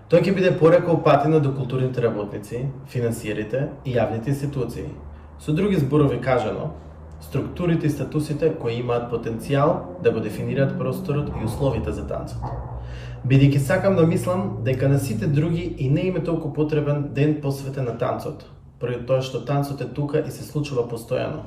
Тој ќе биде порека упатена до културните работници, финансиерите и јавните институции. Со други зборови кажано, структурите и статусите кои имаат потенцијал да го дефинираат просторот и условите за танцот. Бидејќи сакам да мислам дека на сите други и не им е толку потребен ден посветен на танцот, поради тоа што танцот е тука и се случува постојано.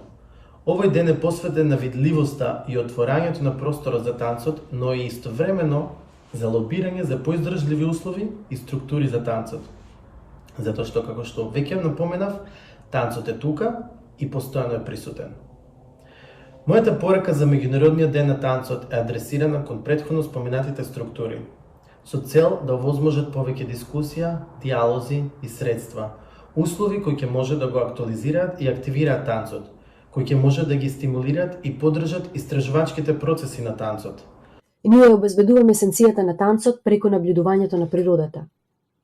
Овој ден е посветен на видливоста и отворањето на просторот за танцот, но и истовремено за лобирање за поиздржливи услови и структури за танцот. Затоа што, како што веќе напоменав, танцот е тука и постојано е присутен. Мојата порека за Меѓународниот ден на танцот е адресирана кон претходно споменатите структури, со цел да овозможат повеќе дискусија, диалози и средства, услови кои ќе може да го актуализираат и активираат танцот, кои ќе може да ги стимулираат и поддржат истражувачките процеси на танцот. Ние обезбедуваме есенцијата на танцот преку наблюдувањето на природата,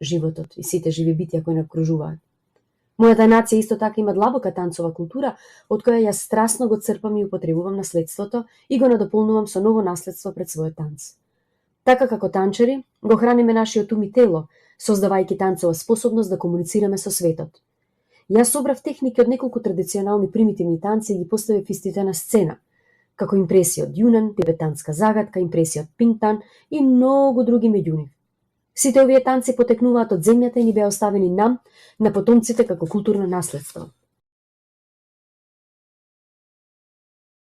животот и сите живи битја кои нас окружуваат. Мојата нација исто така има длабока танцова култура, од која ја страстно го црпам и употребувам наследството и го надополнувам со ново наследство пред својот танц. Така како танчери, го храниме нашиот ум и тело, создавајќи танцова способност да комуницираме со светот. Јас собрав техники од неколку традиционални примитивни танци и ги поставив истите на сцена, како импресија од Јунан, тибетанска загадка, импресија од Пингтан и многу други меѓу нив. Сите овие танци потекнуваат од земјата и ни беа оставени нам, на потомците како културно наследство.